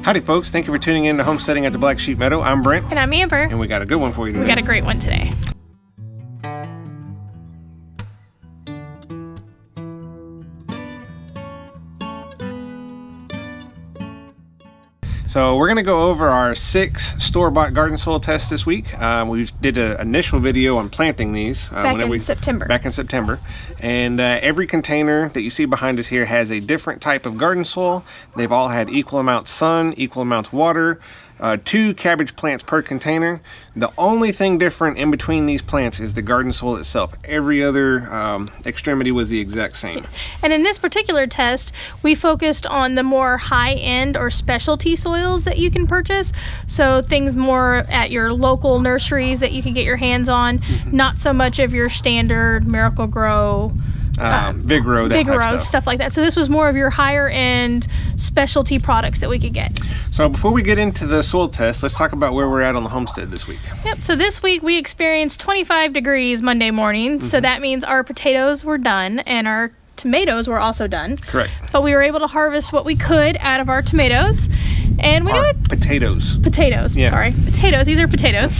Howdy folks, thank you for tuning in to Homesteading at the Black Sheep Meadow. I'm Brent. And I'm Amber. And we got a good one for you today. We got a great one today. So we're going to go over our 6 store-bought garden soil tests this week. We did an initial video on planting these. Back in September. And every container that you see behind us here has a different type of garden soil. They've all had equal amounts sun, equal amounts water, 2 cabbage plants per container. The only thing different in between these plants is the garden soil itself. Every other extremity was the exact same. And in this particular test, we focused on the more high-end or specialty soils that you can purchase. So things more at your local nurseries that you can get your hands on, not so much of your standard Miracle-Gro, Vigoro, stuff like that. So this was more of your higher end specialty products that we could get. So before we get into the soil test, let's talk about where we're at on the homestead this week. Yep, so this week we experienced 25 degrees Monday morning. So that means our potatoes were done and our tomatoes were also done. Correct. But we were able to harvest what we could out of our tomatoes. And we got potatoes. Potatoes, yeah. Sorry. Potatoes, these are potatoes.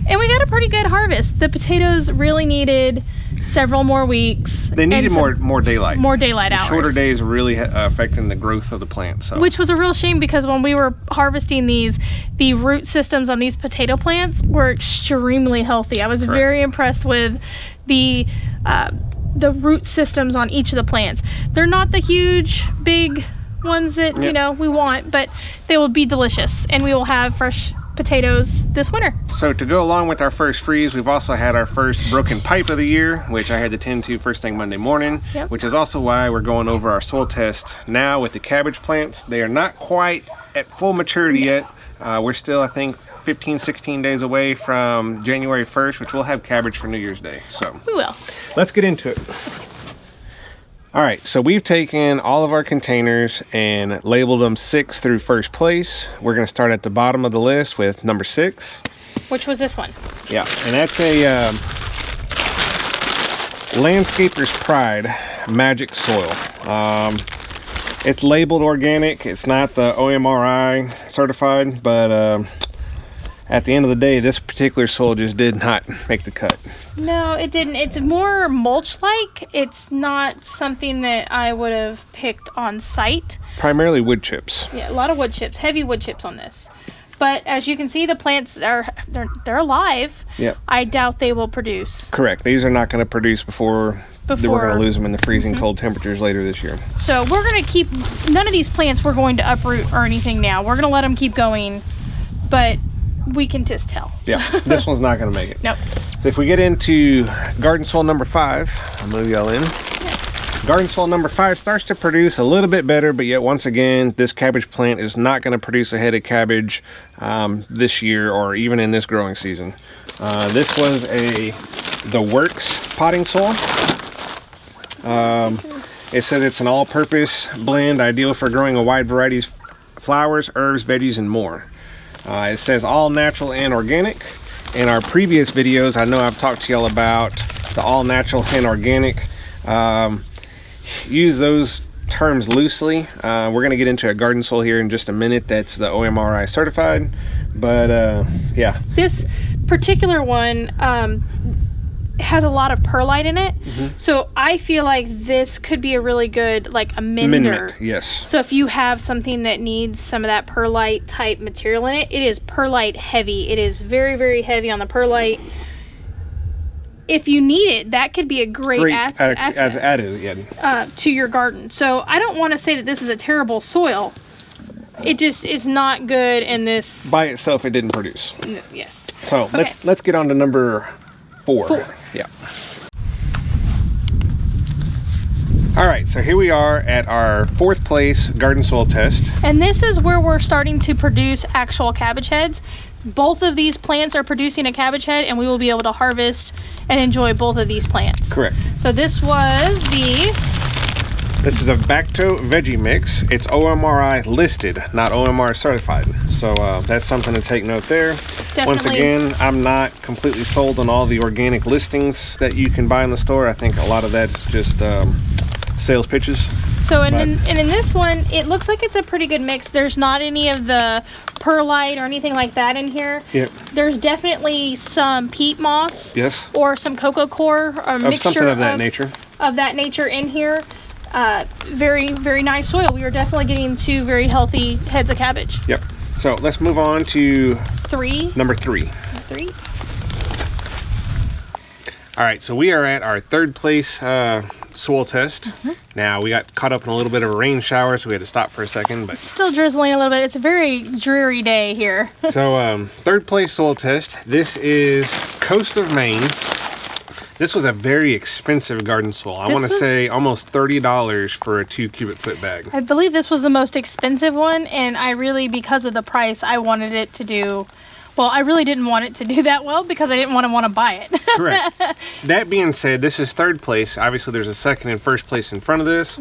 And we got a pretty good harvest. The potatoes really needed several more weeks. They needed more daylight. More daylight hours. Shorter days really affecting the growth of the plant. So. Which was a real shame because when we were harvesting these, the root systems on these potato plants were extremely healthy. I was very impressed with the root systems on each of the plants. They're not the huge, big ones that you know we want, but they will be delicious, and we will have fresh potatoes this winter. So to go along with our first freeze, we've also had our first broken pipe of the year, which I had to tend to first thing Monday morning, which is also why we're going over our soil test now with the cabbage plants. They are not quite at full maturity yet. We're still, I think, 15-16 days away from January 1st, which we'll have cabbage for New Year's Day. So we will. Let's get into it. All right, so we've taken all of our containers and labeled them 6 through first place. We're going to start at the bottom of the list with number 6. Which was this one? Yeah, and that's a Landscaper's Pride Magic Soil. It's labeled organic. It's not the OMRI certified, but at the end of the day, this particular soil just did not make the cut. No, it didn't. It's more mulch-like. It's not something that I would have picked on site. Primarily wood chips. Yeah, a lot of wood chips, heavy wood chips on this. But as you can see, the plants they're alive. Yep. I doubt they will produce. Correct. These are not going to produce before we're going to lose them in the freezing cold temperatures later this year. So we're going to keep, none of these plants we're going to uproot or anything now. We're going to let them keep going, but we can just tell. Yeah, this one's not going to make it. Nope. So if we get into garden soil number 5, I'll move y'all in. Yeah. Garden soil number 5 starts to produce a little bit better, but yet once again, this cabbage plant is not going to produce a head of cabbage this year or even in this growing season. This was the Works potting soil. It says it's an all-purpose blend, ideal for growing a wide variety of flowers, herbs, veggies, and more. It says all natural and organic. In our previous videos, I know I've talked to y'all about the all natural and organic. Use those terms loosely. We're going to get into a garden soil here in just a minute that's the OMRI certified. But yeah. This particular one has a lot of perlite in it. So I feel like this could be a really good, like a minder. Yes. So if you have something that needs some of that perlite type material in it, it is perlite heavy. It is very, very heavy on the perlite. If you need it, that could be a great access to your garden. So I don't want to say that this is a terrible soil. It just is not good in this. By itself, it didn't produce. Yes. So okay. let's get on to number 4. Yeah. All right, so here we are at our 4th place garden soil test. And this is where we're starting to produce actual cabbage heads. Both of these plants are producing a cabbage head, and we will be able to harvest and enjoy both of these plants. Correct. So this was This is a Baccto Veggie mix. It's OMRI listed, not OMR certified. So that's something to take note there. Definitely. Once again, I'm not completely sold on all the organic listings that you can buy in the store. I think a lot of that's just sales pitches. So in this one, it looks like it's a pretty good mix. There's not any of the perlite or anything like that in here. Yep. There's definitely some peat moss. Yes. Or some cocoa core, or a mixture something of that nature. Of that nature in here. Very, very nice soil. We are definitely getting 2 very healthy heads of cabbage. Yep. So let's move on to number 3. All right, so we are at our 3rd place soil test. Now, we got caught up in a little bit of a rain shower, so we had to stop for a second. But it's still drizzling a little bit. It's a very dreary day here. So, 3rd place soil test. This is coast of Maine. This was a very expensive garden soil. I want to say almost $30 for a 2 cubic foot bag. I believe this was the most expensive one, and I really, because of the price, I wanted it to do... Well, I really didn't want it to do that well because I didn't want to buy it. Correct. That being said, this is 3rd place. Obviously, there's a 2nd and 1st place in front of this.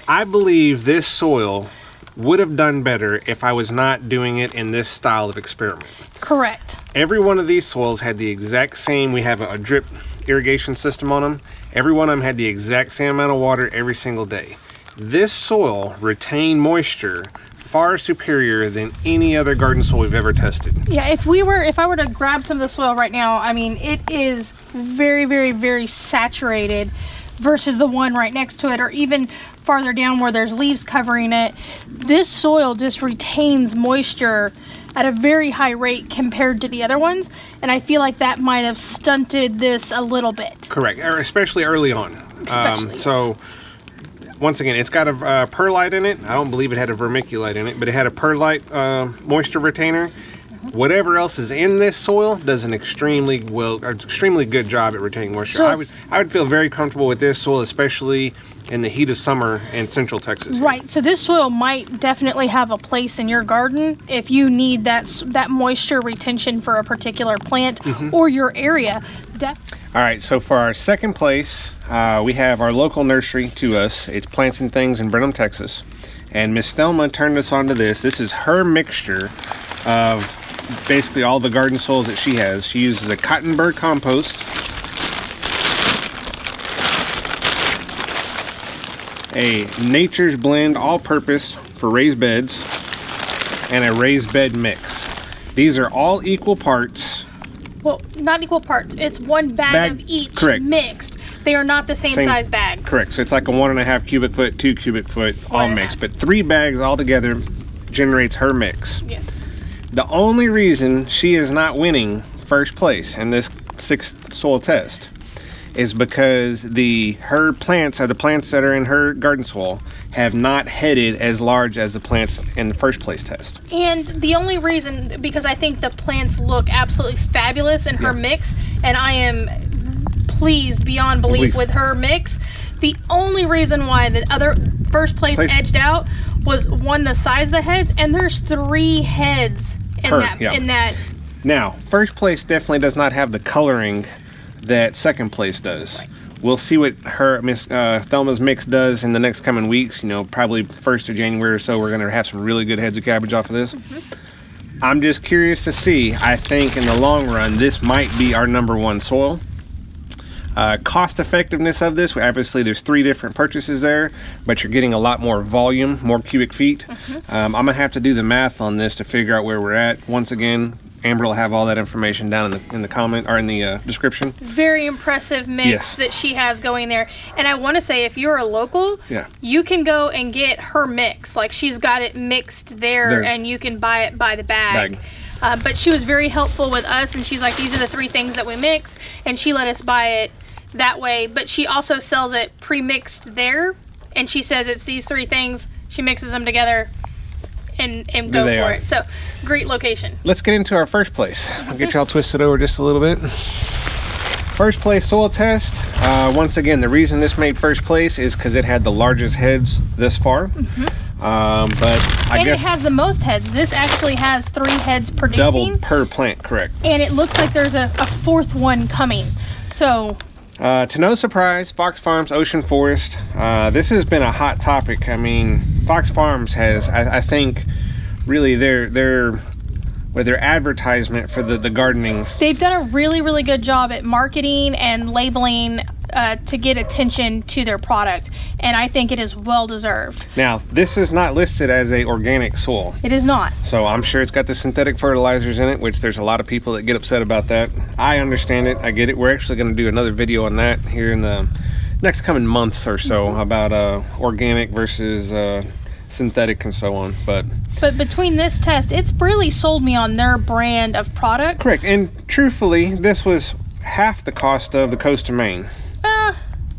I believe this soil would have done better if I was not doing it in this style of experiment. Correct. Every one of these soils had the exact same, we have a drip irrigation system on them. Every one of them had the exact same amount of water every single day. This soil retained moisture far superior than any other garden soil we've ever tested. Yeah, if I were to grab some of the soil right now, I mean, it is very, very, very saturated versus the one right next to it, or even farther down where there's leaves covering it. This soil just retains moisture at a very high rate compared to the other ones, and I feel like that might have stunted this a little bit. Correct, especially early on. So once again, it's got a perlite in it. I don't believe it had a vermiculite in it, but it had a perlite moisture retainer. Whatever else is in this soil does an extremely good job at retaining moisture. So, I would feel very comfortable with this soil, especially in the heat of summer in central Texas. Right. So this soil might definitely have a place in your garden if you need that moisture retention for a particular plant or your area. All right. So for our 2nd place, we have our local nursery to us. It's Plants and Things in Brenham, Texas, and Miss Thelma turned us onto this. This is her mixture of basically all the garden soils that she has. She uses a cotton burr compost, a Nature's Blend all-purpose for raised beds, and a raised bed mix. These are all equal parts. Well, not equal parts. It's one bag of each mixed. They are not the same size bags. Correct. So it's like a 1.5 cubic foot, 2 cubic foot, all mixed. But 3 bags all together generates her mix. Yes. The only reason she is not winning 1st place in this 6th soil test is because her plants, or the plants that are in her garden soil, have not headed as large as the plants in the 1st place test. And the only reason, because I think the plants look absolutely fabulous in her mix, and I am pleased beyond belief with her mix. The only reason why the other 1st place edged out was, one, the size of the heads, and there's 3 heads in that. Now, 1st place definitely does not have the coloring that 2nd place does. Right. We'll see what her Miss Thelma's mix does in the next coming weeks. You know, probably 1st of January or so, we're going to have some really good heads of cabbage off of this. I'm just curious to see. I think in the long run, this might be our number 1 soil. Cost effectiveness of this, obviously there's 3 different purchases there, but you're getting a lot more volume, more cubic feet. I'm gonna have to do the math on this to figure out where we're at. Once again, Amber will have all that information down in the comment or in the description. Very impressive mix that she has going there. And I want to say, if you're a local, you can go and get her mix. Like, she's got it mixed there, and you can buy it by the bag. But she was very helpful with us, and she's like, these are the 3 things that we mix, and she let us buy it that way. But she also sells it pre-mixed there, and she says it's these 3 things. She mixes them together and go for it. So, great location. Let's get into our 1st place. I'll get y'all twisted over just a little bit. 1st place soil test. Once again, the reason this made 1st place is because it had the largest heads this far. But I guess it has the most heads. This actually has 3 heads producing. Double per plant, correct. And it looks like there's a 4th one coming. So, to no surprise, FoxFarm's Ocean Forest. This has been a hot topic. I mean, FoxFarms has, I think, really their advertisement for the gardening. They've done a really, really good job at marketing and labeling to get attention to their product, and I think it is well deserved. Now, this is not listed as a organic soil. It is not. So I'm sure it's got the synthetic fertilizers in it, which there's a lot of people that get upset about that. I understand it. I get it. We're actually going to do another video on that here in the next coming months or so about organic versus synthetic and so on. But between this test, it's really sold me on their brand of product. Correct. And truthfully, this was half the cost of the coast of Maine.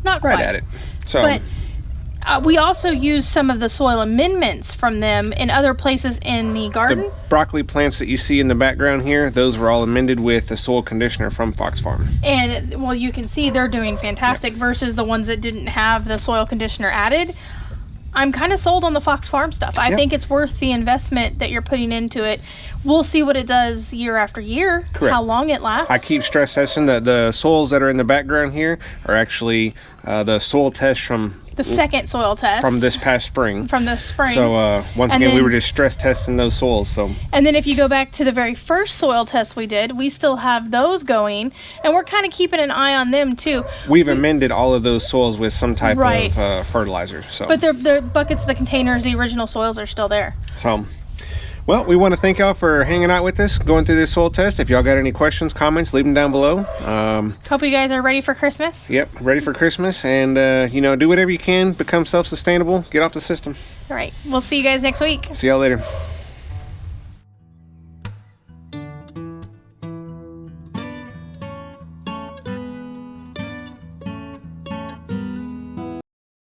Not quite. Right at it. So, but we also use some of the soil amendments from them in other places in the garden. The broccoli plants that you see in the background here, those were all amended with the soil conditioner from FoxFarm. And well, you can see they're doing fantastic versus the ones that didn't have the soil conditioner added. I'm kind of sold on the FoxFarm stuff. I think it's worth the investment that you're putting into it. We'll see what it does year after year, Correct. How long it lasts. I keep stress testing that the soils that are in the background here are actually the soil test from the second soil test from this past spring. From the spring. So once again, we were just stress testing those soils. So. And then if you go back to the very first soil test we did, we still have those going, and we're kind of keeping an eye on them too. We've amended all of those soils with some type of fertilizer. So. But the buckets, the containers, the original soils are still there. So. Well, we want to thank y'all for hanging out with us, going through this soil test. If y'all got any questions, comments, leave them down below. Hope you guys are ready for Christmas. Yep, ready for Christmas. And, do whatever you can, become self-sustainable, get off the system. All right. We'll see you guys next week. See y'all later.